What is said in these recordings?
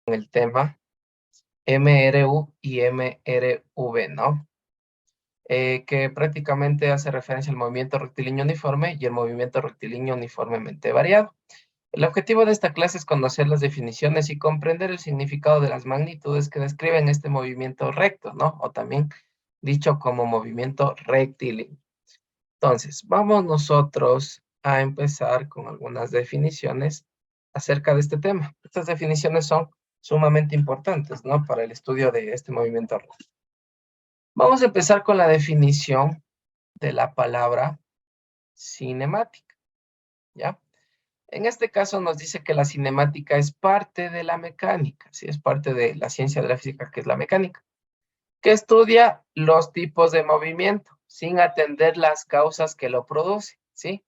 el tema MRU y MRV, ¿no? Que prácticamente hace referencia al movimiento rectilíneo uniforme y el movimiento rectilíneo uniformemente variado. El objetivo de esta clase es conocer las definiciones y comprender el significado de las magnitudes que describen este movimiento recto, ¿no? O también dicho como movimiento rectilíneo. Entonces, vamos nosotros a empezar con algunas definiciones acerca de este tema. Estas definiciones son sumamente importantes, ¿no? Para el estudio de este movimiento recto. Vamos a empezar con la definición de la palabra cinemática, ¿ya? En este caso nos dice que la cinemática es parte de la mecánica, ¿sí? Es parte de la ciencia de la física, que es la mecánica, que estudia los tipos de movimiento sin atender las causas que lo producen, ¿sí?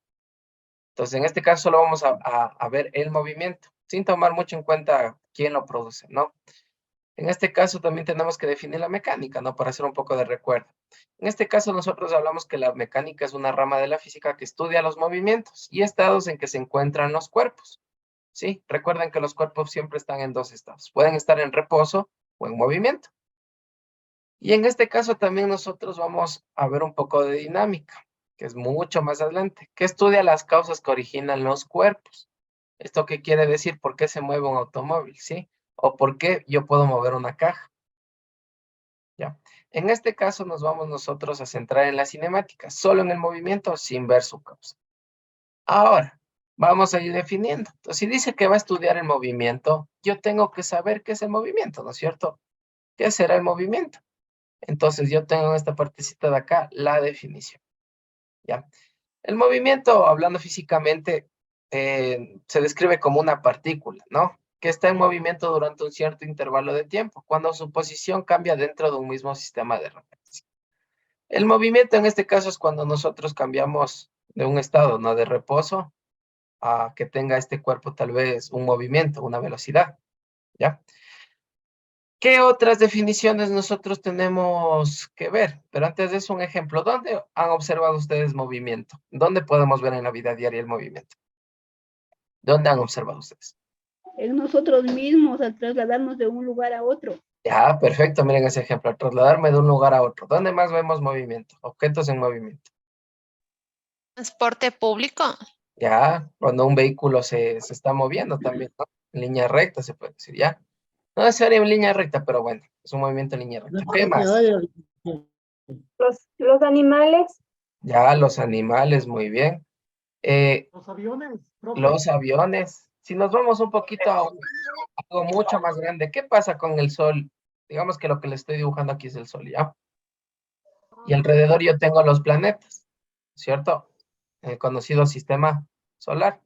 Entonces, en este caso solo vamos a ver el movimiento, sin tomar mucho en cuenta quién lo produce, ¿no? En este caso también tenemos que definir la mecánica, ¿no? Para hacer un poco de recuerdo. En este caso nosotros hablamos que la mecánica es una rama de la física que estudia los movimientos y estados en que se encuentran los cuerpos, ¿sí? Recuerden que los cuerpos siempre están en dos estados. Pueden estar en reposo o en movimiento. Y en este caso también nosotros vamos a ver un poco de dinámica, que es mucho más adelante, que estudia las causas que originan los cuerpos. ¿Esto qué quiere decir? ¿Por qué se mueve un automóvil, sí? ¿O por qué yo puedo mover una caja? ¿Ya? En este caso nos vamos nosotros a centrar en la cinemática, solo en el movimiento sin ver su causa. Ahora, vamos a ir definiendo. Entonces, si dice que va a estudiar el movimiento, yo tengo que saber qué es el movimiento, ¿no es cierto? ¿Qué será el movimiento? Entonces, yo tengo en esta partecita de acá la definición, ¿ya? El movimiento, hablando físicamente, se describe como una partícula, ¿no? Que está en movimiento durante un cierto intervalo de tiempo, cuando su posición cambia dentro de un mismo sistema de referencia. El movimiento en este caso es cuando nosotros cambiamos de un estado, ¿no? De reposo a que tenga este cuerpo tal vez un movimiento, una velocidad, ¿ya? ¿Qué otras definiciones nosotros tenemos que ver? Pero antes de eso, un ejemplo. ¿Dónde han observado ustedes movimiento? ¿Dónde podemos ver en la vida diaria el movimiento? ¿Dónde han observado ustedes? En nosotros mismos al trasladarnos de un lugar a otro. Ya, perfecto. Miren ese ejemplo. Al trasladarme de un lugar a otro. ¿Dónde más vemos movimiento? Objetos en movimiento. Transporte público. Ya, cuando un vehículo se está moviendo también, ¿no? En línea recta se puede decir, ya. No necesariamente en línea recta, pero bueno, es un movimiento en línea recta. ¿Qué más? Los animales. Ya, los animales, muy bien. Los aviones, profe. Los aviones. Si nos vamos un poquito a algo mucho más grande, ¿qué pasa con el Sol? Digamos que lo que le estoy dibujando aquí es el Sol, ¿ya? Y alrededor yo tengo los planetas, ¿cierto? El conocido sistema solar.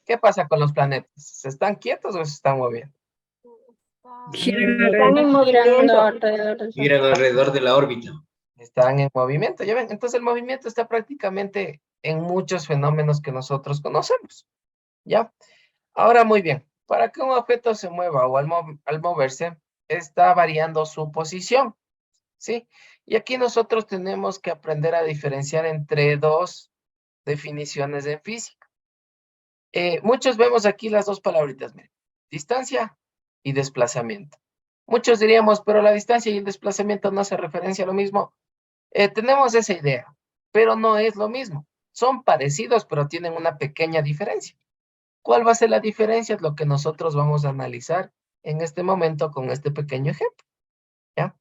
¿Qué pasa con los planetas? ¿Se están quietos o se están moviendo? Están en movimiento. Giran alrededor de la órbita. Están en movimiento, ¿ya ven? Entonces el movimiento está prácticamente en muchos fenómenos que nosotros conocemos, ¿ya? Ahora, muy bien, para que un objeto se mueva o al moverse, está variando su posición, ¿sí? Y aquí nosotros tenemos que aprender a diferenciar entre dos definiciones en física. Muchos vemos aquí las dos palabritas, miren, distancia y desplazamiento. Muchos diríamos, pero la distancia y el desplazamiento no hace referencia a lo mismo. Tenemos esa idea, pero no es lo mismo. Son parecidos, pero tienen una pequeña diferencia. ¿Cuál va a ser la diferencia? Es lo que nosotros vamos a analizar en este momento con este pequeño ejemplo, ¿ya?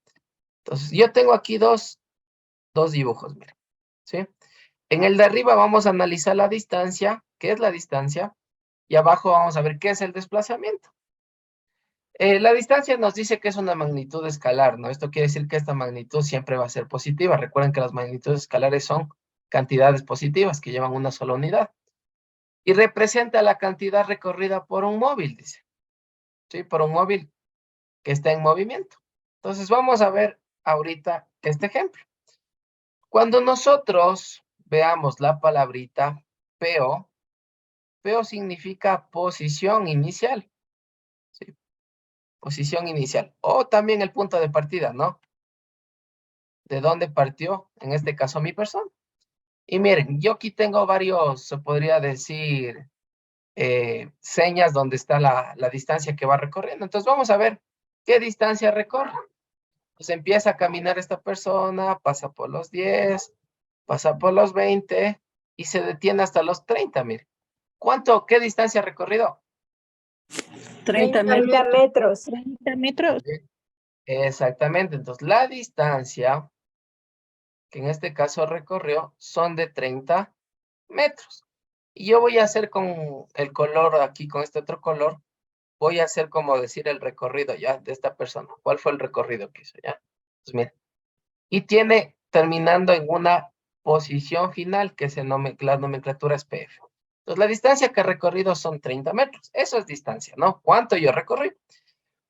Entonces, yo tengo aquí dos dibujos, miren, ¿sí? En el de arriba vamos a analizar la distancia, ¿qué es la distancia? Y abajo vamos a ver qué es el desplazamiento. La distancia nos dice que es una magnitud escalar, ¿no? Esto quiere decir que esta magnitud siempre va a ser positiva. Recuerden que las magnitudes escalares son cantidades positivas que llevan una sola unidad. Y representa la cantidad recorrida por un móvil, dice. ¿Sí? Por un móvil que está en movimiento. Entonces vamos a ver ahorita este ejemplo. Cuando nosotros veamos la palabrita PO, PO significa posición inicial. ¿Sí? Posición inicial. O también el punto de partida, ¿no? De dónde partió, en este caso, mi persona. Y miren, yo aquí tengo varios, se podría decir, señas donde está la distancia que va recorriendo. Entonces vamos a ver qué distancia recorre. Pues empieza a caminar esta persona, pasa por los 10, pasa por los 20 y se detiene hasta los 30, mire. ¿Qué distancia ha recorrido? 30 30 metros. metros. 30 metros. Exactamente, entonces la distancia que en este caso recorrió son de 30 metros. Y yo voy a hacer con el color aquí, con este otro color, voy a hacer como decir el recorrido ya de esta persona. ¿Cuál fue el recorrido que hizo ya? Pues mira, y tiene terminando en una posición final que la nomenclatura es PF. Entonces la distancia que ha recorrido son 30 metros. Eso es distancia, ¿no? ¿Cuánto yo recorrí?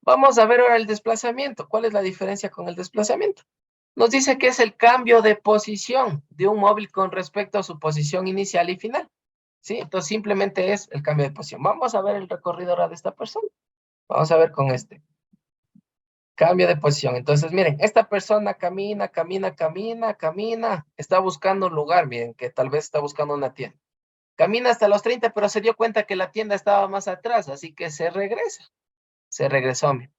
Vamos a ver ahora el desplazamiento. ¿Cuál es la diferencia con el desplazamiento? Nos dice que es el cambio de posición de un móvil con respecto a su posición inicial y final. ¿Sí? Entonces simplemente es el cambio de posición. Vamos a ver el recorrido ahora de esta persona. Vamos a ver con este. Cambio de posición. Entonces, miren, esta persona camina, camina, camina, camina. Está buscando un lugar, miren, que tal vez está buscando una tienda. Camina hasta los 30, pero se dio cuenta que la tienda estaba más atrás, así que se regresa. Se regresó, miren.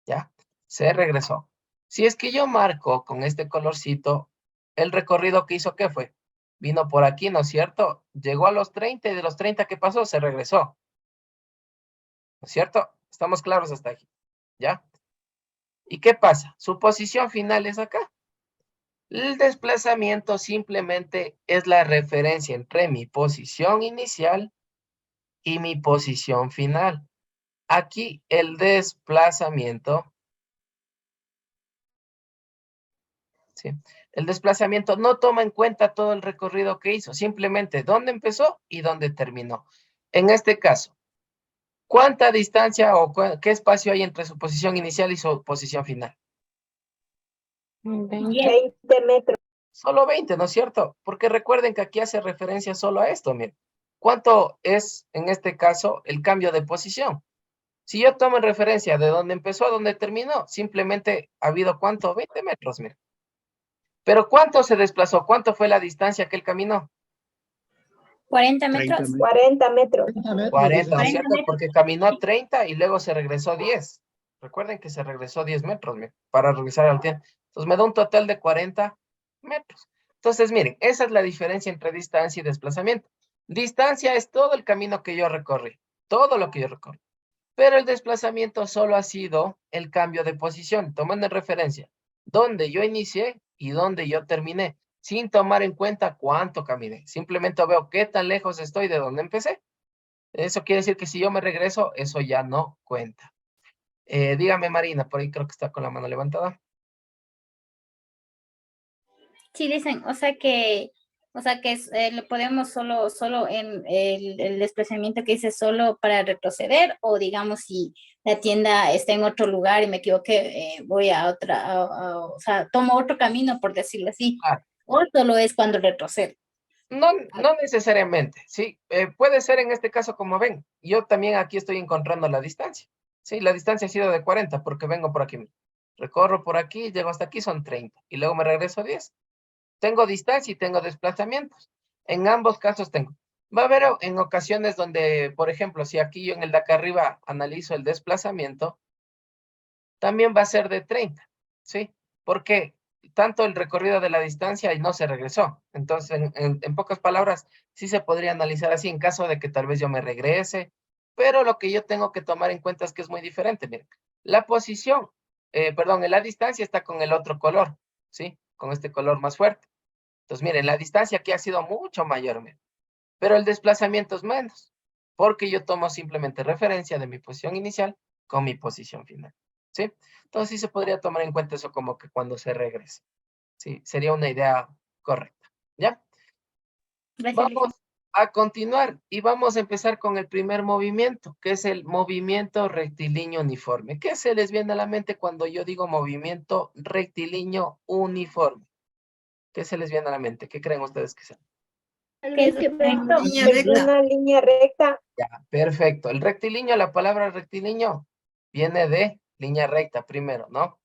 ¿Ya? Se regresó. Si es que yo marco con este colorcito, el recorrido que hizo, ¿qué fue? Vino por aquí, ¿no es cierto? Llegó a los 30 y de los 30, ¿qué pasó? Se regresó. ¿No es cierto? Estamos claros hasta aquí. ¿Ya? ¿Y qué pasa? Su posición final es acá. El desplazamiento simplemente es la referencia entre mi posición inicial y mi posición final. Aquí el desplazamiento, ¿sí? El desplazamiento no toma en cuenta todo el recorrido que hizo, simplemente dónde empezó y dónde terminó. En este caso, ¿cuánta distancia o qué espacio hay entre su posición inicial y su posición final? 20 metros. Solo 20, ¿no es cierto? Porque recuerden que aquí hace referencia solo a esto, miren. ¿Cuánto es, en este caso, el cambio de posición? Si yo tomo en referencia de dónde empezó a dónde terminó, simplemente ha habido, ¿cuánto? 20 metros, miren. Pero ¿cuánto se desplazó? ¿Cuánto fue la distancia que él caminó? 40 metros. 40 metros. 40, ¿no es 40 cierto? metros. Porque caminó 30 y luego se regresó 10. Recuerden que se regresó 10 metros, miren, para regresar al tiempo. Entonces me da un total de 40 metros. Entonces, miren, esa es la diferencia entre distancia y desplazamiento. Distancia es todo el camino que yo recorrí, todo lo que yo recorrí. Pero el desplazamiento solo ha sido el cambio de posición, tomando en referencia dónde yo inicié y dónde yo terminé, sin tomar en cuenta cuánto caminé. Simplemente veo qué tan lejos estoy de donde empecé. Eso quiere decir que si yo me regreso, eso ya no cuenta. Dígame, Marina, por ahí creo que está con la mano levantada. Sí, dicen, o sea que lo podemos solo en el desplazamiento que dice solo para retroceder, o digamos si la tienda está en otro lugar y me equivoqué, voy a otra, o sea, tomo otro camino, por decirlo así, Ah, o solo es cuando retrocedo. no necesariamente, ¿sí? Puede ser en este caso como ven. Yo también aquí estoy encontrando la distancia. Sí, la distancia ha sido de 40 porque vengo por aquí. Recorro por aquí, llego hasta aquí, son 30. Y luego me regreso 10. Tengo distancia y tengo desplazamientos. En ambos casos tengo. Va a haber en ocasiones donde, por ejemplo, si aquí yo en el de acá arriba analizo el desplazamiento, también va a ser de 30, ¿sí? Porque tanto el recorrido de la distancia y no se regresó. Entonces, en pocas palabras, sí se podría analizar así en caso de que tal vez yo me regrese, pero lo que yo tengo que tomar en cuenta es que es muy diferente. Miren, la posición, perdón, en la distancia está con el otro color, ¿sí? Con este color más fuerte. Entonces, miren, la distancia aquí ha sido mucho mayor, miren, pero el desplazamiento es menos, porque yo tomo simplemente referencia de mi posición inicial con mi posición final, ¿sí? Entonces, sí se podría tomar en cuenta eso como que cuando se regrese, ¿sí? Sería una idea correcta, ¿ya? Gracias, Vamos a continuar y vamos a empezar con el primer movimiento, que es el movimiento rectilíneo uniforme. ¿Qué se les viene a la mente cuando yo digo movimiento rectilíneo uniforme? ¿Qué se les viene a la mente? ¿Qué creen ustedes que sea? Tal ¿Qué vez es que recto? Una línea recta. Ya, perfecto. El rectilíneo, la palabra rectilíneo viene de línea recta primero, ¿no?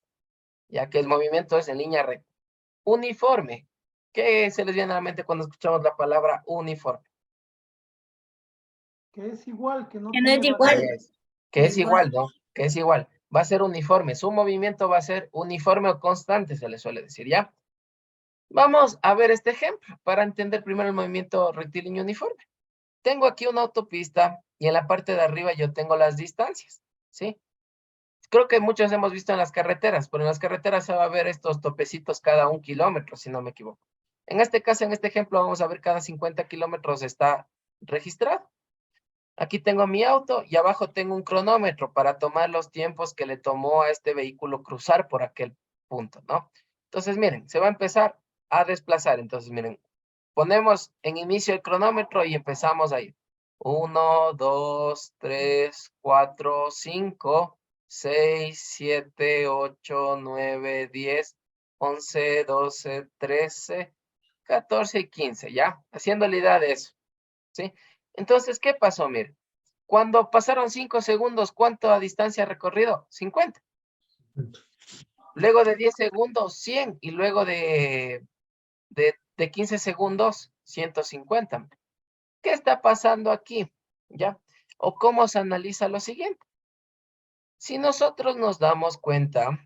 Ya que el movimiento es en línea recta. Uniforme. ¿Qué se les viene a la mente cuando escuchamos la palabra uniforme? Que es igual, que no Que no es tiene igual. variación. Que es igual, ¿no? Que es igual. Va a ser uniforme. Su movimiento va a ser uniforme o constante, se le suele decir, ¿ya? Vamos a ver este ejemplo para entender primero el movimiento rectilíneo uniforme. Tengo aquí una autopista y en la parte de arriba yo tengo las distancias, ¿sí? Creo que muchos hemos visto en las carreteras, pero en las carreteras se va a ver estos topecitos cada 1 kilómetro, si no me equivoco. En este caso, en este ejemplo, vamos a ver cada 50 kilómetros está registrado. Aquí tengo mi auto y abajo tengo un cronómetro para tomar los tiempos que le tomó a este vehículo cruzar por aquel punto, ¿no? Entonces, miren, se va a empezar a desplazar. Entonces, miren, ponemos en inicio el cronómetro y empezamos ahí. 1, 2, 3, 4, 5, 6, 7, 8, 9, 10, 11, 12, 13, 14 y 15, ¿ya? Haciendo la idea de eso, ¿sí? Entonces, ¿qué pasó? Miren, cuando pasaron 5 segundos, ¿cuánto a distancia recorrido? 50. Luego de 10 segundos, 100. Y luego de 15 segundos, 150. ¿Qué está pasando aquí? ¿Ya? ¿O cómo se analiza lo siguiente? Si nosotros nos damos cuenta,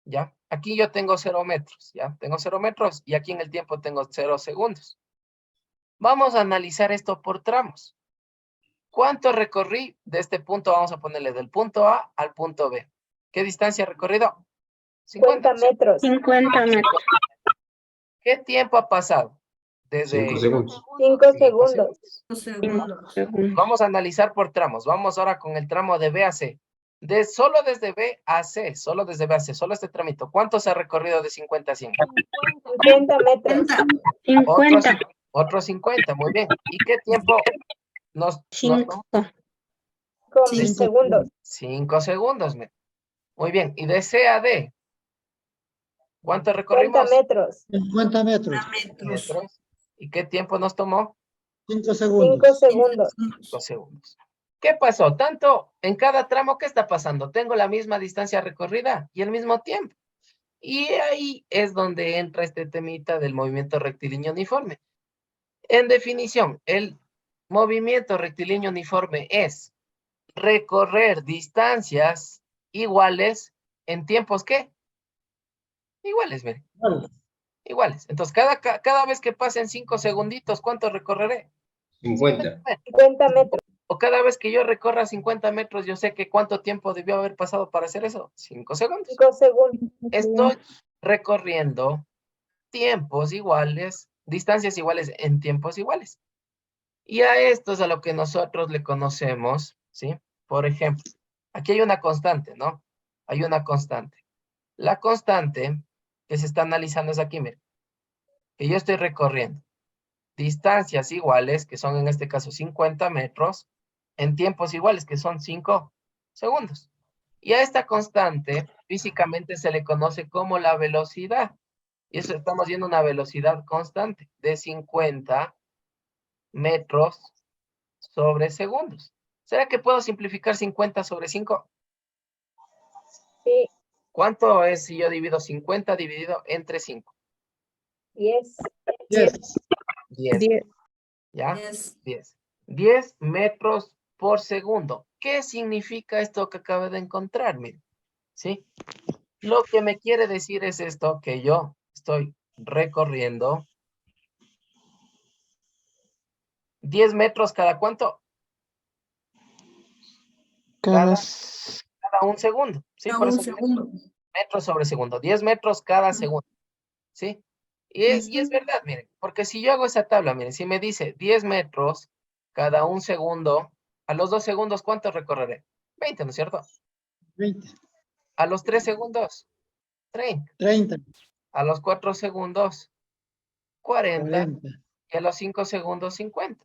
¿ya? Aquí yo tengo 0 metros, ¿ya? Tengo 0 metros y aquí en el tiempo tengo 0 segundos. Vamos a analizar esto por tramos. ¿Cuánto recorrí de este punto? Vamos a ponerle del punto A al punto B. ¿Qué distancia recorrido? 50 metros. 50 metros. ¿Qué tiempo ha pasado? 5 segundos. 5 5 segundos. Vamos a analizar por tramos. Vamos ahora con el tramo de B a C. Solo desde B a C, solo desde B a C, solo este tramito. ¿Cuánto se ha recorrido de 50 a 100? 50 metros. 50. Otros 50, muy bien. ¿Y qué tiempo nos 5. Con Sí. segundos. 5 segundos. Muy bien. ¿Y de C a D? ¿Cuánto 50 recorrimos? metros. 50 metros. Metros. ¿Y qué tiempo nos tomó? 5 5 segundos. segundos. 5 segundos. ¿Qué pasó? Tanto en cada tramo, ¿qué está pasando? Tengo la misma distancia recorrida y el mismo tiempo. Y ahí es donde entra este temita del movimiento rectilíneo uniforme. En definición, el movimiento rectilíneo uniforme es recorrer distancias iguales en tiempos, ¿qué? Iguales, miren. Iguales. Entonces, cada vez que pasen 5 segunditos, ¿cuánto recorreré? 50. 50 metros. O cada vez que yo recorra 50 metros, yo sé que cuánto tiempo debió haber pasado para hacer eso. 5 segundos. 5 segundos. Estoy recorriendo tiempos iguales, distancias iguales en tiempos iguales. Y a esto es a lo que nosotros le conocemos, ¿sí? Por ejemplo, aquí hay una constante, ¿no? Hay una constante. La constante que se está analizando es aquí, miren, que yo estoy recorriendo distancias iguales, que son en este caso 50 metros, en tiempos iguales, que son 5 segundos. Y a esta constante físicamente se le conoce como la velocidad. Y eso estamos viendo una velocidad constante de 50 metros sobre segundos. ¿Será que puedo simplificar 50 sobre 5? Sí. ¿Cuánto es si yo divido 50 dividido entre 5? 10. 10. ¿Ya? 10. 10 metros por segundo. ¿Qué significa esto que acabo de encontrar? Miren, ¿sí? Lo que me quiere decir es esto, que yo estoy recorriendo 10 metros cada ¿cuánto? Cada 1 segundo. ¿Sí? Por eso metros sobre segundo. 10 metros cada segundo. ¿Sí? Y es verdad, miren, porque si yo hago esa tabla, miren, si me dice 10 metros cada 1 segundo, a los 2 segundos, ¿cuánto recorreré? 20, ¿no es cierto? 20. A los 3 segundos, 30. 30. A los 4 segundos, 40. 40. Y a los 5 segundos, 50.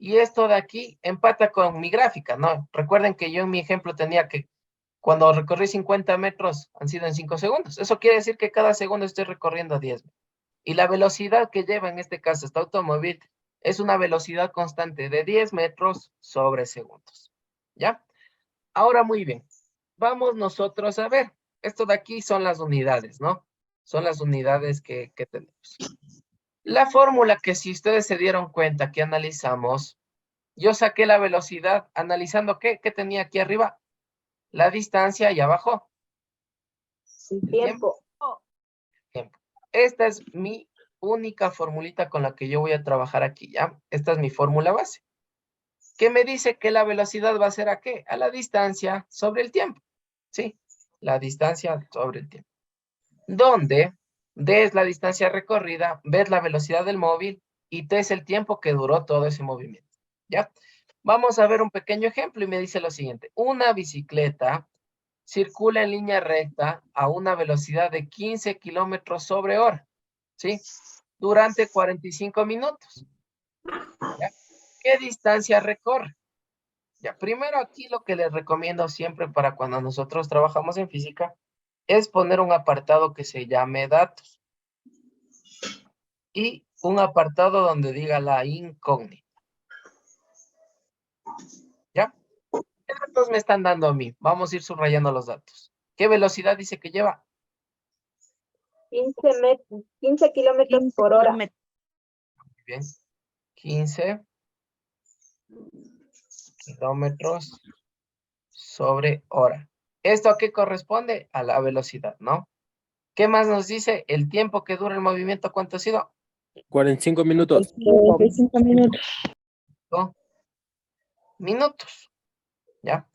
Y esto de aquí empata con mi gráfica, ¿no? Recuerden que yo en mi ejemplo tenía que cuando recorrí 50 metros han sido en 5 segundos. Eso quiere decir que cada segundo estoy recorriendo 10. Y la velocidad que lleva en este caso este automóvil es una velocidad constante de 10 metros sobre segundos. ¿Ya? Ahora muy bien. Vamos nosotros a ver. Esto de aquí son las unidades, ¿no? Son las unidades que tenemos. La fórmula que si ustedes se dieron cuenta que analizamos, Yo saqué la velocidad analizando ¿qué tenía aquí arriba? La distancia y abajo. El tiempo. Tiempo. Esta es mi única formulita con la que yo voy a trabajar aquí, ¿ya? Esta es mi fórmula base. ¿Qué me dice que la velocidad va a ser a qué? A la distancia sobre el tiempo, ¿sí? La distancia sobre el tiempo. Donde D es la distancia recorrida, B es la velocidad del móvil y T es el tiempo que duró todo ese movimiento, ¿ya? Vamos a ver un pequeño ejemplo y me dice lo siguiente. Una bicicleta circula en línea recta a una velocidad de 15 kilómetros sobre hora, ¿sí? Durante 45 minutos. ¿Ya? ¿Qué distancia recorre? Ya, primero aquí lo que les recomiendo siempre para cuando nosotros trabajamos en física es poner un apartado que se llame datos. Y un apartado donde diga la incógnita. ¿Ya? ¿Qué datos me están dando a mí? Vamos a ir subrayando los datos. ¿Qué velocidad dice que lleva? 15 kilómetros por hora. Muy bien. 15 kilómetros sobre hora. ¿Esto a qué corresponde? A la velocidad, ¿no? ¿Qué más nos dice? El tiempo que dura el movimiento, ¿cuánto ha sido? 45 minutos. 45 minutos. ¿No? Minutos. ¿Ya?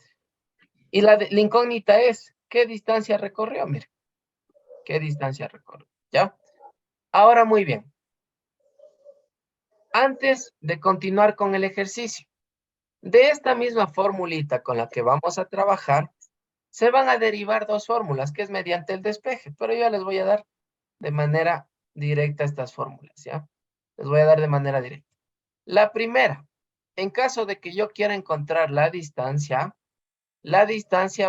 Y la incógnita es, ¿qué distancia recorrió? Mire, ¿qué distancia recorrió? ¿Ya? Ahora, muy bien. Antes de continuar con el ejercicio, de esta misma formulita con la que vamos a trabajar, se van a derivar dos fórmulas, que es mediante el despeje, pero yo les voy a dar de manera directa estas fórmulas, ¿ya? Les voy a dar de manera directa. La primera, en caso de que yo quiera encontrar la distancia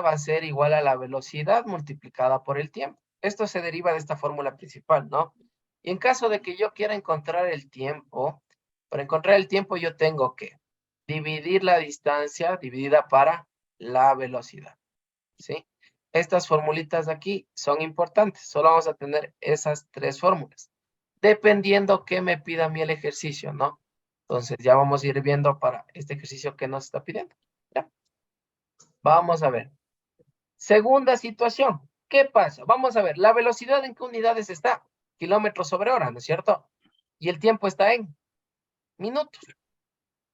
va a ser igual a la velocidad multiplicada por el tiempo. Esto se deriva de esta fórmula principal, ¿no? Y en caso de que yo quiera encontrar el tiempo, para encontrar el tiempo yo tengo que dividir la distancia dividida para la velocidad, ¿sí? Estas formulitas de aquí son importantes. Solo vamos a tener esas tres fórmulas, dependiendo qué me pida a mí el ejercicio, ¿no? Entonces ya vamos a ir viendo para este ejercicio que nos está pidiendo, ¿ya? Vamos a ver. Segunda situación. ¿Qué pasa? Vamos a ver. La velocidad en qué unidades está. Kilómetros sobre hora, ¿no es cierto? Y el tiempo está en minutos.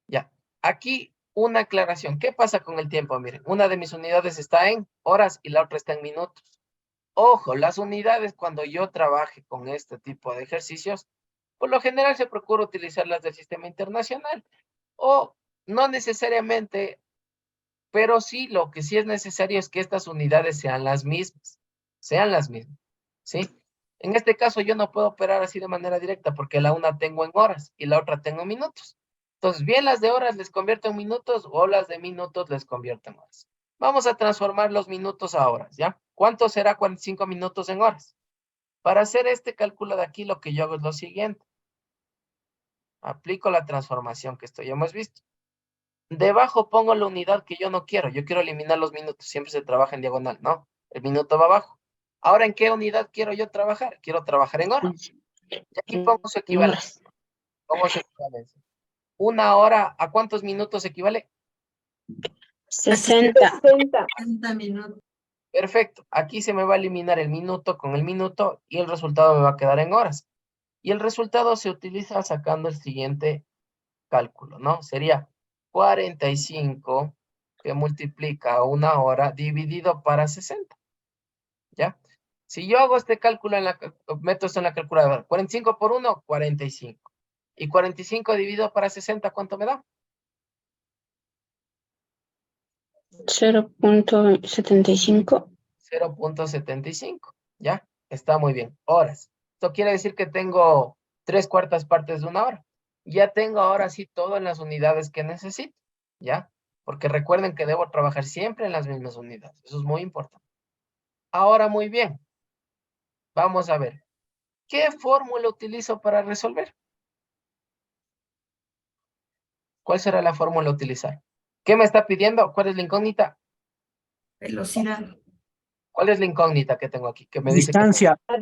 Ya. Aquí una aclaración. ¿Qué pasa con el tiempo? Miren, una de mis unidades está en horas y la otra está en minutos. Ojo, las unidades cuando yo trabaje con este tipo de ejercicios, por lo general se procura utilizar las del sistema internacional. O no necesariamente, pero sí, lo que sí es necesario es que estas unidades sean las mismas, ¿sí? En este caso yo no puedo operar así de manera directa porque la una tengo en horas y la otra tengo en minutos. Entonces, bien las de horas les convierto en minutos o las de minutos les convierto en horas. Vamos a transformar los minutos a horas, ¿ya? ¿Cuánto será 45 minutos en horas? Para hacer este cálculo de aquí, lo que yo hago es lo siguiente. Aplico la transformación que esto ya hemos visto. Debajo pongo la unidad que yo no quiero. Yo quiero eliminar los minutos. Siempre se trabaja en diagonal, ¿no? El minuto va abajo. Ahora, ¿en qué unidad quiero yo trabajar? Quiero trabajar en horas. Y aquí pongo su equivalencia. Pongo su equivalencia. Una hora, ¿a cuántos minutos equivale? 60. 60 minutos. Perfecto. Aquí se me va a eliminar el minuto con el minuto y el resultado me va a quedar en horas. Y el resultado se utiliza sacando el siguiente cálculo, ¿no? Sería 45 que multiplica una hora dividido para 60. ¿Ya? Si yo hago este cálculo, meto esto en la calculadora, 45 por 1, 45. Y 45 dividido para 60, ¿cuánto me da? 0.75. 0.75. ¿Ya? Está muy bien. Horas. Esto quiere decir que tengo 3/4 partes de una hora. Ya tengo ahora sí todo en las unidades que necesito. ¿Ya? Porque recuerden que debo trabajar siempre en las mismas unidades. Eso es muy importante. Ahora, muy bien. Vamos a ver. ¿Qué fórmula utilizo para resolver? ¿Cuál será la fórmula a utilizar? ¿Qué me está pidiendo? ¿Cuál es la incógnita? Velocidad. ¿Cuál es la incógnita que tengo aquí? Que me dice Distancia. La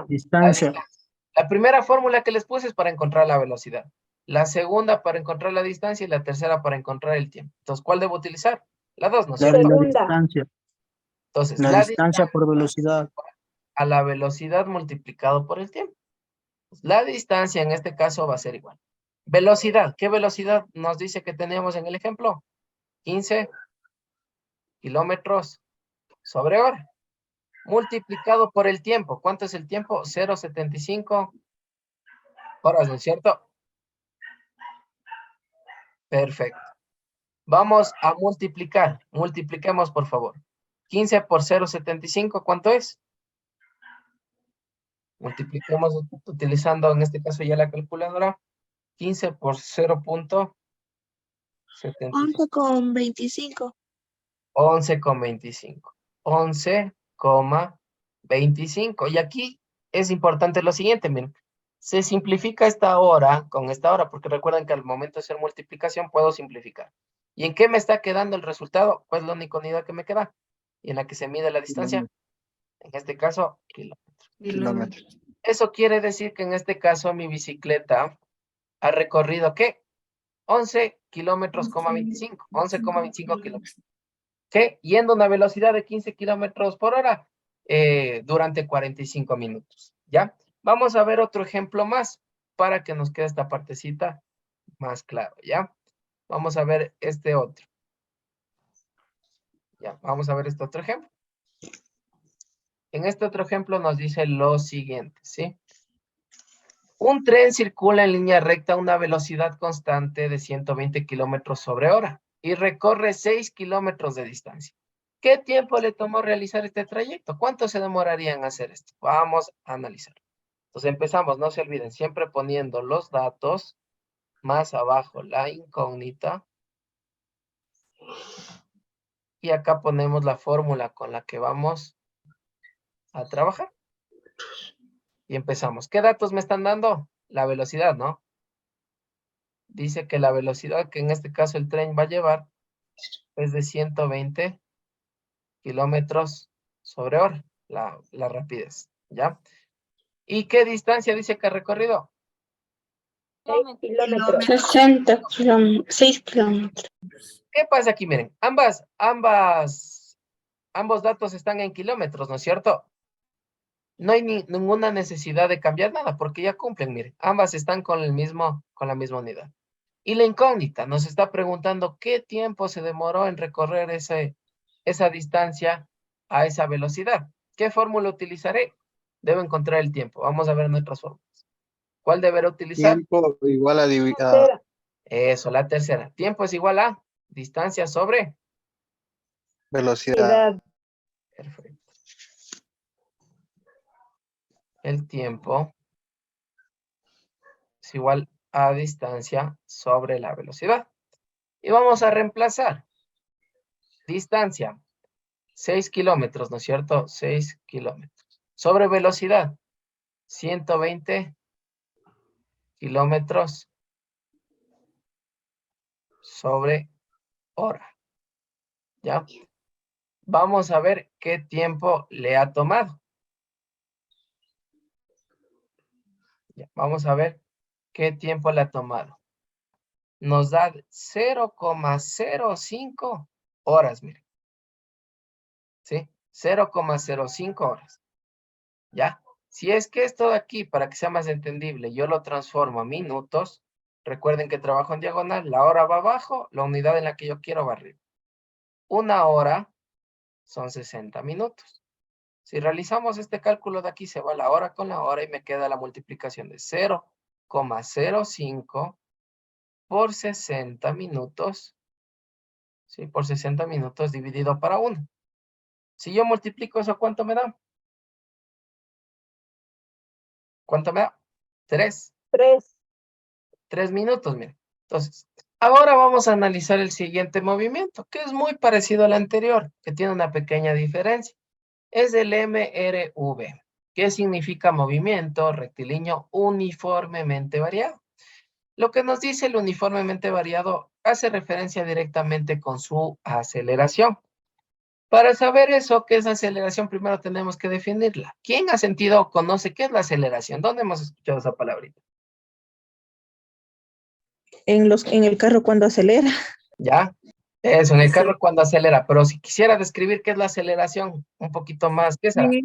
distancia. la primera fórmula que les puse es para encontrar la velocidad. la segunda para encontrar la distancia y la tercera para encontrar el tiempo. Entonces, ¿cuál debo utilizar? La 2, ¿no es La cierto? Segunda. distancia. Entonces, La la distancia por velocidad. a la velocidad multiplicado por el tiempo. Pues, la distancia en este caso va a ser igual. Velocidad, ¿qué velocidad nos dice que teníamos en el ejemplo? 15 kilómetros sobre hora. Multiplicado por el tiempo. ¿Cuánto es el tiempo? 0,75 horas, ¿no es cierto? Perfecto. Vamos a multiplicar. Multipliquemos, por favor. 15 por 0,75, ¿cuánto es? Multipliquemos utilizando en este caso ya la calculadora. 15 por 0,75. 11,25. 11,25. 11,25. Y aquí es importante lo siguiente, miren. Se simplifica esta hora con esta hora, porque recuerden que al momento de hacer multiplicación puedo simplificar. ¿Y en qué me está quedando el resultado? Pues la única unidad que me queda. Y en la que se mide la distancia. En este caso, kilómetros. Kilómetros. Eso quiere decir que en este caso mi bicicleta ha recorrido, ¿qué? 11 kilómetros, 25. 11,25 kilómetros. ¿Qué? Yendo a una velocidad de 15 kilómetros por hora durante 45 minutos. ¿Ya? Vamos a ver otro ejemplo más para que nos quede esta partecita más claro. ¿Ya? Vamos a ver este otro. Ya, vamos a ver este otro ejemplo. En este otro ejemplo nos dice lo siguiente, ¿sí? Un tren circula en línea recta a una velocidad constante de 120 kilómetros sobre hora y recorre 6 kilómetros de distancia. ¿Qué tiempo le tomó realizar este trayecto? ¿Cuánto se demoraría en hacer esto? Vamos a analizar. Entonces empezamos, no se olviden, siempre poniendo los datos, más abajo la incógnita. Y acá ponemos la fórmula con la que vamos a trabajar. Y empezamos. ¿Qué datos me están dando? La velocidad, ¿no? Dice que la velocidad que en este caso el tren va a llevar es de 120 kilómetros sobre hora, la rapidez, ¿ya? ¿Y qué distancia dice que ha recorrido? 6 kilómetros. 60 kilómetros, 6 kilómetros. ¿Qué pasa aquí? Miren, ambos datos están en kilómetros, ¿no es cierto? No hay ninguna necesidad de cambiar nada porque ya cumplen, miren, ambas están con la misma unidad. Y la incógnita nos está preguntando qué tiempo se demoró en recorrer esa distancia a esa velocidad. ¿Qué fórmula utilizaré? Debo encontrar el tiempo. Vamos a ver nuestras fórmulas. ¿Cuál deberé utilizar? Tiempo igual a Tercera. Eso, la tercera. Tiempo es igual a distancia sobre. velocidad. Perfecto. El tiempo es igual a distancia sobre la velocidad. Y vamos a reemplazar. Distancia, 6 kilómetros, ¿no es cierto? 6 kilómetros. Sobre velocidad, 120 kilómetros sobre hora. ¿Ya? Vamos a ver qué tiempo le ha tomado. Ya, vamos a ver qué tiempo le ha tomado. Nos da 0,05 horas, miren. ¿Sí? 0,05 horas. ¿Ya? Si es que esto de aquí, para que sea más entendible, yo lo transformo a minutos, recuerden que trabajo en diagonal, la hora va abajo, la unidad en la que yo quiero va arriba. Una hora son 60 minutos. Si realizamos este cálculo de aquí, se va la hora con la hora y me queda la multiplicación de 0,05 por 60 minutos. ¿Sí? Por 60 minutos dividido para 1. Si yo multiplico eso, ¿cuánto me da? ¿Cuánto me da? 3. 3 minutos, miren. Entonces, ahora vamos a analizar el siguiente movimiento, que es muy parecido al anterior, que tiene una pequeña diferencia. Es el MRV. ¿Qué significa movimiento rectilíneo uniformemente variado? Lo que nos dice el uniformemente variado hace referencia directamente con su aceleración. Para saber eso, ¿qué es aceleración? Primero tenemos que definirla. ¿Quién ha sentido o conoce qué es la aceleración? ¿Dónde hemos escuchado esa palabrita? en el carro cuando acelera. ¿Ya? Eso, en el Sí. carro cuando acelera. Pero si quisiera describir qué es la aceleración, un poquito más, ¿qué será? Ir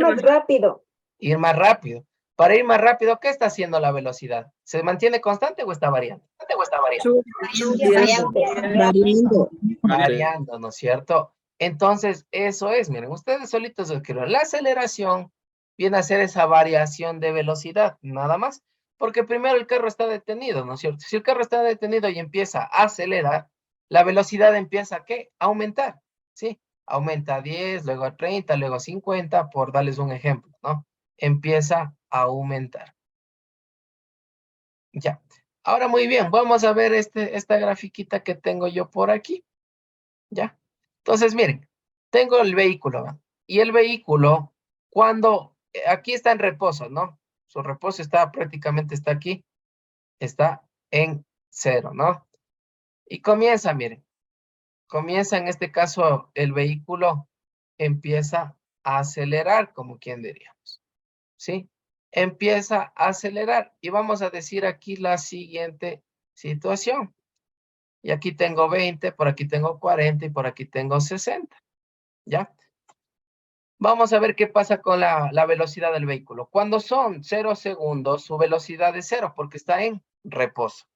más rápido. Ir más rápido. Para ir más rápido, ¿qué está haciendo la velocidad? ¿Se mantiene constante o está variando? Variando. Variando, ¿no es cierto? Entonces, eso es, miren, ustedes solitos escriben. La aceleración viene a ser esa variación de velocidad, nada más. Porque primero el carro está detenido, ¿no es cierto? Si el carro está detenido y empieza a acelerar, la velocidad empieza, ¿qué? A aumentar, ¿sí? Aumenta a 10, luego a 30, luego a 50, por darles un ejemplo, ¿no? Empieza a aumentar. Ya. Ahora muy bien, vamos a ver esta grafiquita que tengo yo por aquí. ¿Ya? Entonces, miren, tengo el vehículo, ¿va? Y el vehículo, cuando, aquí está en reposo, ¿no? Su reposo prácticamente está aquí, está en 0, ¿no? Y comienza, miren, comienza en este caso el vehículo, empieza a acelerar, como quien diríamos, ¿sí? Empieza a acelerar y vamos a decir aquí la siguiente situación. Y aquí tengo 20, por aquí tengo 40 y por aquí tengo 60, ¿ya? Vamos a ver qué pasa con la velocidad del vehículo. Cuando son 0 segundos, su velocidad es 0 porque está en reposo.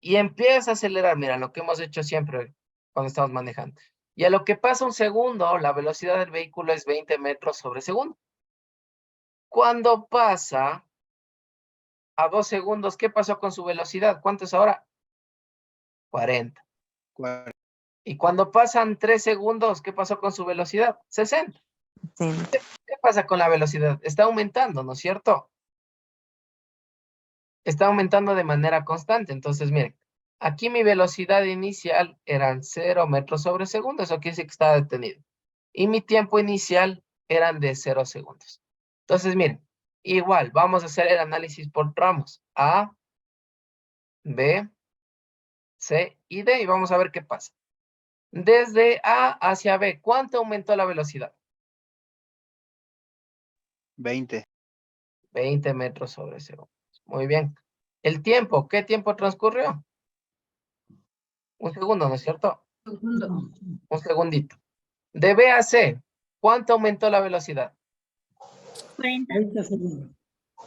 Y empieza a acelerar, mira, lo que hemos hecho siempre cuando estamos manejando. Y a lo que pasa un segundo, la velocidad del vehículo es 20 metros sobre segundo. Cuando pasa a 2 segundos, ¿qué pasó con su velocidad? ¿Cuánto es ahora? 40. Y cuando pasan 3 segundos, ¿qué pasó con su velocidad? 60. ¿Qué pasa con la velocidad? Está aumentando, ¿no es cierto? Está aumentando de manera constante. Entonces, miren, aquí mi velocidad inicial eran 0 metros sobre segundo. Eso quiere decir que estaba detenido. Y mi tiempo inicial eran de 0 segundos. Entonces, miren, igual, vamos a hacer el análisis por tramos. A, B, C y D. Y vamos a ver qué pasa. Desde A hacia B, ¿cuánto aumentó la velocidad? 20. 20 metros sobre segundo. Muy bien. El tiempo, ¿qué tiempo transcurrió? Un segundo, ¿no es cierto? Un segundito. De B a C, ¿cuánto aumentó la velocidad? 40. 20 segundos.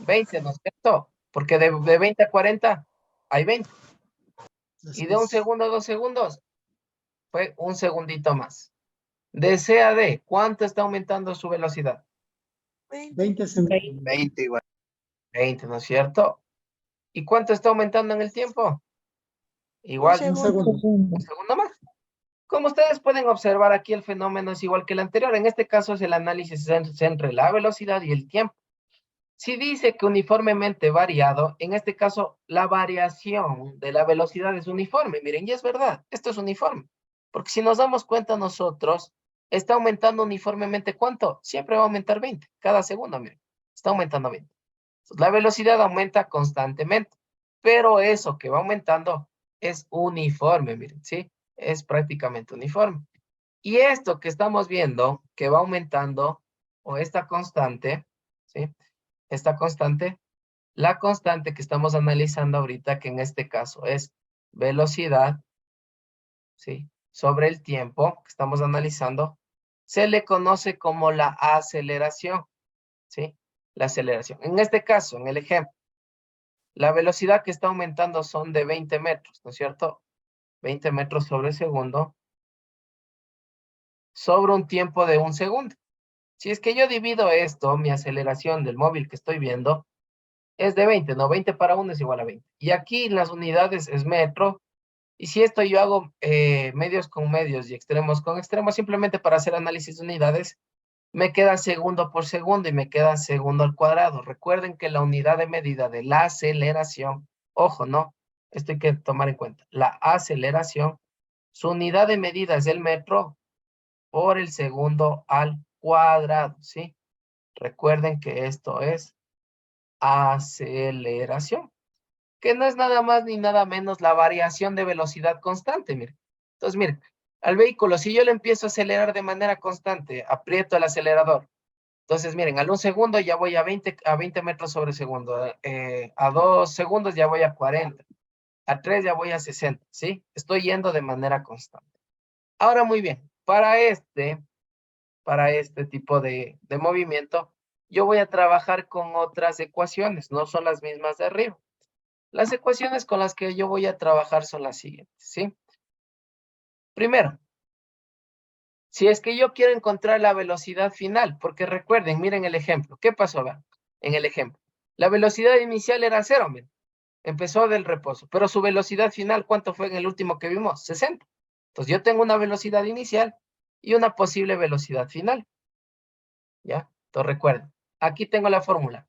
20, ¿no es cierto? Porque de 20 a 40 hay 20. Y de un segundo a 2 segundos fue un segundito más. De C a D, ¿cuánto está aumentando su velocidad? 20 segundos. 20 igual. 20, ¿no es cierto? ¿Y cuánto está aumentando en el tiempo? Igual, Un segundo. un segundo más. Como ustedes pueden observar aquí, el fenómeno es igual que el anterior. En este caso es el análisis entre la velocidad y el tiempo. Si dice que uniformemente variado, en este caso la variación de la velocidad es uniforme. Miren, y es verdad, esto es uniforme. Porque si nos damos cuenta nosotros, está aumentando uniformemente, ¿cuánto? Siempre va a aumentar 20, cada segundo, miren, está aumentando 20. Entonces, la velocidad aumenta constantemente, pero eso que va aumentando es uniforme, miren, ¿sí? Es prácticamente uniforme. Y esto que estamos viendo, que va aumentando, o esta constante, ¿sí? Esta constante, la constante que estamos analizando ahorita, que en este caso es velocidad, ¿sí? Sobre el tiempo que estamos analizando, se le conoce como la aceleración, ¿sí? La aceleración. En este caso, en el ejemplo, la velocidad que está aumentando son de 20 metros, ¿no es cierto? 20 metros sobre segundo, sobre un tiempo de 1 segundo. Si es que yo divido esto, mi aceleración del móvil que estoy viendo, es de 20, ¿no? 20 para 1 es igual a 20. Y aquí las unidades es metro. Y si esto yo hago medios con medios y extremos con extremos, simplemente para hacer análisis de unidades, me queda segundo por segundo y me queda segundo al cuadrado. Recuerden que la unidad de medida de la aceleración, ojo, ¿no? Esto hay que tomar en cuenta. La aceleración, su unidad de medida es el metro por el segundo al cuadrado, ¿sí? Recuerden que esto es aceleración, que no es nada más ni nada menos la variación de velocidad constante, miren. Entonces, miren, al vehículo, si yo le empiezo a acelerar de manera constante, aprieto el acelerador. Entonces, miren, al 1 segundo ya voy a 20 metros sobre segundo. A 2 segundos ya voy a 40. A 3 ya voy a 60, ¿sí? Estoy yendo de manera constante. Ahora, muy bien, para este tipo de movimiento, yo voy a trabajar con otras ecuaciones, no son las mismas de arriba. Las ecuaciones con las que yo voy a trabajar son las siguientes, ¿sí? Primero, si es que yo quiero encontrar la velocidad final, porque recuerden, miren el ejemplo. ¿Qué pasó? Vean, en el ejemplo. La velocidad inicial era 0, miren. Empezó del reposo, pero su velocidad final, ¿cuánto fue en el último que vimos? 60. Entonces yo tengo una velocidad inicial y una posible velocidad final. ¿Ya? Entonces recuerden, aquí tengo la fórmula,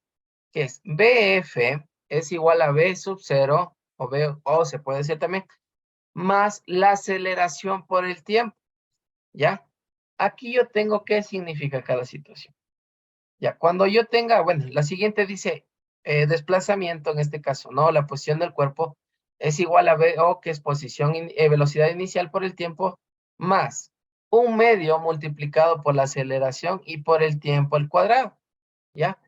que es BF es igual a V sub 0, o se puede decir también, más la aceleración por el tiempo. ¿Ya? Aquí yo tengo qué significa cada situación. Ya, cuando yo tenga, bueno, la siguiente dice desplazamiento, en este caso, ¿no? La posición del cuerpo es igual a VO, que es velocidad inicial por el tiempo, más un medio multiplicado por la aceleración y por el tiempo al cuadrado. ¿Ya?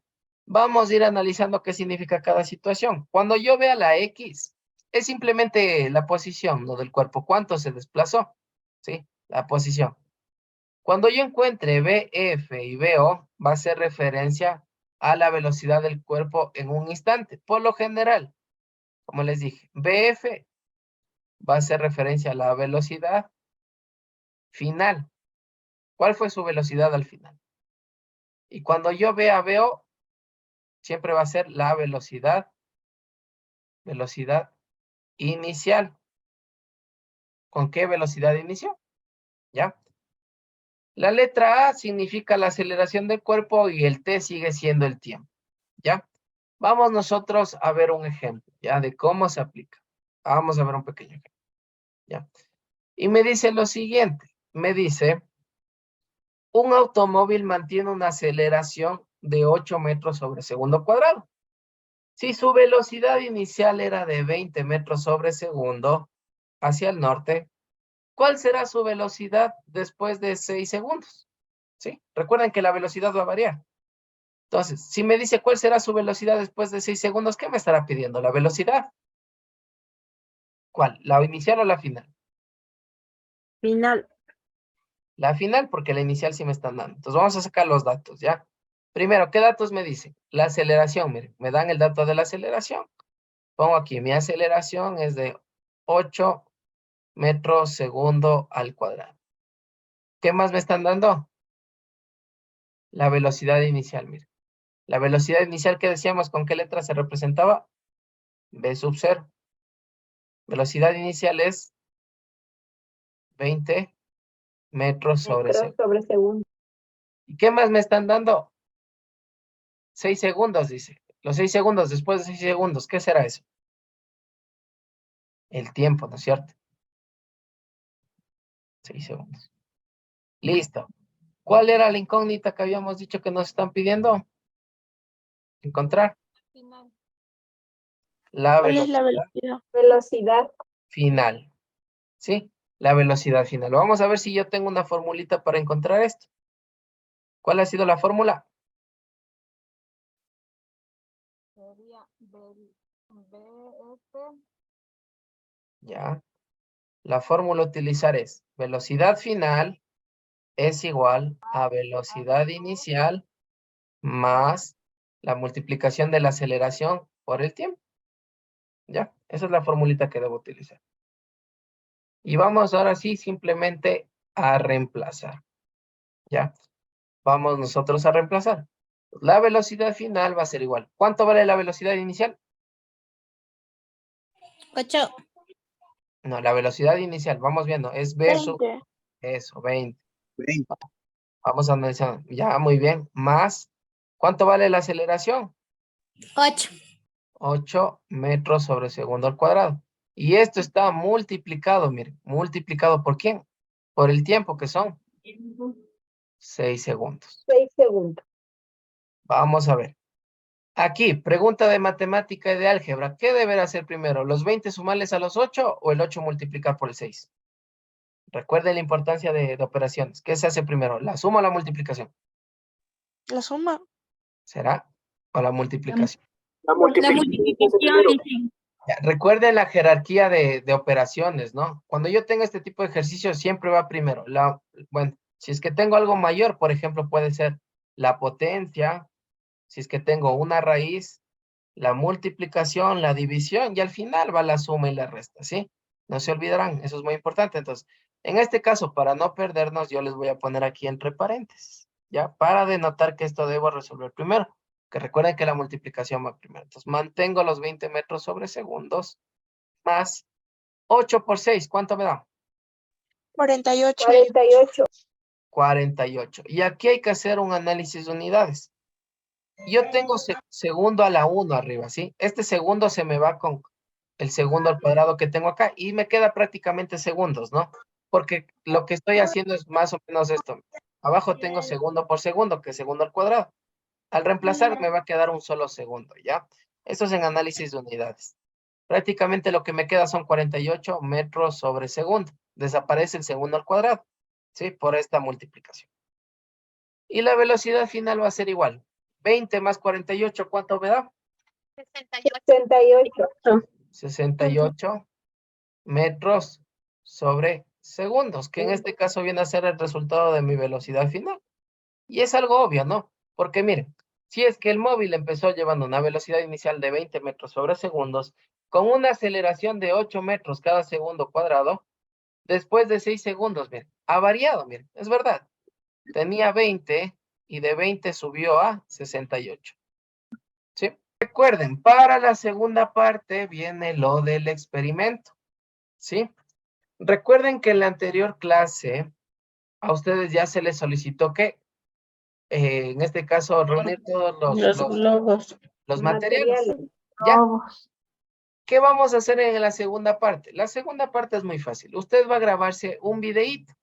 Vamos a ir analizando qué significa cada situación. Cuando yo vea la X, es simplemente la posición, ¿no? Del cuerpo, cuánto se desplazó, ¿sí? La posición. Cuando yo encuentre BF y BO, va a ser referencia a la velocidad del cuerpo en un instante. Por lo general, como les dije, BF va a ser referencia a la velocidad final. ¿Cuál fue su velocidad al final? Y cuando yo vea BO, siempre va a ser la velocidad inicial. ¿Con qué velocidad inició? ¿Ya? La letra A significa la aceleración del cuerpo y el T sigue siendo el tiempo. ¿Ya? Vamos nosotros a ver un ejemplo, ¿ya? De cómo se aplica. Vamos a ver un pequeño ejemplo, ¿ya? Y me dice lo siguiente. Me dice, un automóvil mantiene una aceleración de 8 metros sobre segundo cuadrado. Si su velocidad inicial era de 20 metros sobre segundo hacia el norte, ¿cuál será su velocidad después de 6 segundos? ¿Sí? Recuerden que la velocidad va a variar. Entonces, si me dice cuál será su velocidad después de 6 segundos, ¿qué me estará pidiendo? La velocidad. ¿Cuál? ¿La inicial o la final? Final. La final, porque la inicial sí me están dando. Entonces, vamos a sacar los datos, ¿ya? Primero, ¿qué datos me dicen? La aceleración, miren, me dan el dato de la aceleración. Pongo aquí, mi aceleración es de 8 metros segundo al cuadrado. ¿Qué más me están dando? La velocidad inicial, miren. La velocidad inicial que decíamos, ¿con qué letra se representaba? V sub 0. Velocidad inicial es 20 metros sobre segundo. ¿Y qué más me están dando? 6 segundos, dice. Los 6 segundos, después de 6 segundos, ¿qué será eso? El tiempo, ¿no es cierto? 6 segundos. Listo. ¿Cuál era la incógnita que habíamos dicho que nos están pidiendo? Encontrar. Final. La ¿Cuál es la velocidad velocidad? Velocidad. final. ¿Sí? La velocidad final. Vamos a ver si yo tengo una formulita para encontrar esto. ¿Cuál ha sido la fórmula? Sería BF. Ya. La fórmula a utilizar es velocidad final es igual a velocidad inicial más la multiplicación de la aceleración por el tiempo. ¿Ya? Esa es la formulita que debo utilizar. Y vamos ahora sí simplemente a reemplazar. ¿Ya? Vamos nosotros a reemplazar. La velocidad final va a ser igual. ¿Cuánto vale la velocidad inicial? 8. No, la velocidad inicial, vamos viendo, es V sub, 20. eso, 20. 20. Vamos a analizar, ya, muy bien. Más, ¿cuánto vale la aceleración? 8. 8 metros sobre segundo al cuadrado. Y esto está multiplicado, miren, multiplicado ¿por quién? Por el tiempo que son 6 segundos. 6 segundos. Vamos a ver. Aquí, pregunta de matemática y de álgebra. ¿Qué deberá hacer primero? ¿Los 20 sumarles a los 8 o el 8 multiplicar por el 6? Recuerden la importancia de operaciones. ¿Qué se hace primero? ¿La suma o la multiplicación? La suma. ¿Será? ¿O la multiplicación? La La multiplicación, dicen. Ya, recuerden la jerarquía de operaciones, ¿no? Cuando yo tengo este tipo de ejercicio, siempre va primero. Bueno, si es que tengo algo mayor, por ejemplo, puede ser la potencia, si es que tengo una raíz, la multiplicación, la división, y al final va la suma y la resta, ¿sí? No se olvidarán, eso es muy importante. Entonces, en este caso, para no perdernos, yo les voy a poner aquí entre paréntesis, ¿ya? Para denotar que esto debo resolver primero. Que recuerden que la multiplicación va primero. Entonces, mantengo los 20 metros sobre segundos más 8 por 6. ¿Cuánto me da? 48. 48. 48. Y aquí hay que hacer un análisis de unidades. Yo tengo segundo a la 1 arriba, ¿sí? Este segundo se me va con el segundo al cuadrado que tengo acá y me queda prácticamente segundos, ¿no? Porque lo que estoy haciendo es más o menos esto. Abajo tengo segundo por segundo, que es segundo al cuadrado. Al reemplazar me va a quedar un solo segundo, ¿ya? Esto es en análisis de unidades. Prácticamente lo que me queda son 48 metros sobre segundo. Desaparece el segundo al cuadrado, ¿sí? Por esta multiplicación. Y la velocidad final va a ser igual. 20 más 48, ¿cuánto me da? 68. 68 metros sobre segundos, que en este caso viene a ser el resultado de mi velocidad final. Y es algo obvio, ¿no? Porque miren, si es que el móvil empezó llevando una velocidad inicial de 20 metros sobre segundos, con una aceleración de 8 metros cada segundo cuadrado, después de 6 segundos, miren, ha variado, miren, es verdad. Tenía 20 y de 20 subió a 68. ¿Sí? Recuerden, para la segunda parte viene lo del experimento. ¿Sí? Recuerden que en la anterior clase a ustedes ya se les solicitó que, en este caso, reunir todos los materiales. ¿Ya? ¿Qué vamos a hacer en la segunda parte? La segunda parte es muy fácil. Usted va a grabarse un videíto.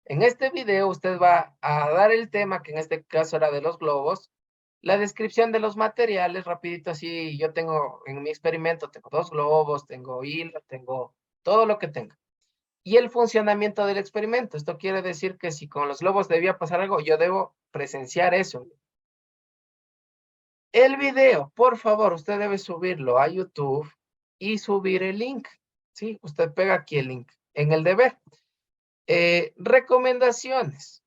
En este video usted va a dar el tema, que en este caso era de los globos, la descripción de los materiales, rapidito así. Yo tengo, en mi experimento, tengo 2 globos, tengo hilo, tengo todo lo que tenga. Y el funcionamiento del experimento. Esto quiere decir que si con los globos debía pasar algo, yo debo presenciar eso. El video, por favor, usted debe subirlo a YouTube y subir el link. ¿Sí? Usted pega aquí el link en el deber. Recomendaciones.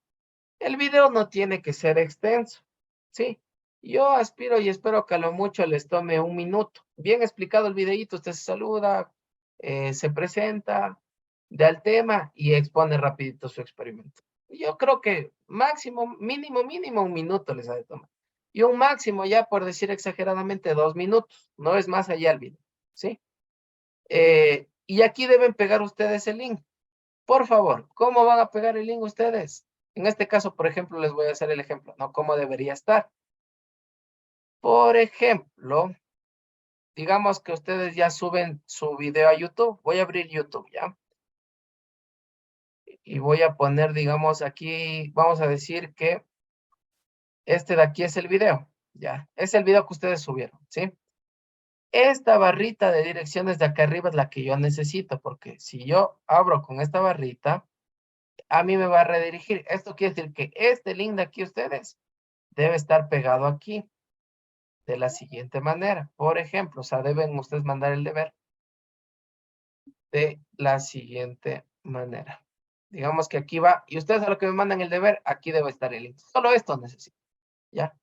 El video no tiene que ser extenso. ¿Sí? Yo aspiro y espero que a lo mucho les tome 1 minuto. Bien explicado el videíto, usted se saluda, se presenta, da el tema y expone rapidito su experimento. Yo creo que máximo, mínimo 1 minuto les ha de tomar. Y un máximo ya, por decir exageradamente, 2 minutos. No es más allá el video, ¿sí? Y aquí deben pegar ustedes el link. Por favor, ¿cómo van a pegar el link ustedes? En este caso, por ejemplo, les voy a hacer el ejemplo, ¿no? ¿Cómo debería estar? Por ejemplo, digamos que ustedes ya suben su video a YouTube. Voy a abrir YouTube, ¿ya? Y voy a poner, digamos, aquí, vamos a decir que este de aquí es el video, ¿ya? Es el video que ustedes subieron, ¿sí? Esta barrita de direcciones de acá arriba es la que yo necesito, porque si yo abro con esta barrita, a mí me va a redirigir. Esto quiere decir que este link de aquí ustedes debe estar pegado aquí de la siguiente manera. Por ejemplo, o sea, deben ustedes mandar el deber de la siguiente manera. Digamos que aquí va, y ustedes a lo que me mandan el deber, aquí debe estar el link. Solo esto necesito, ¿ya?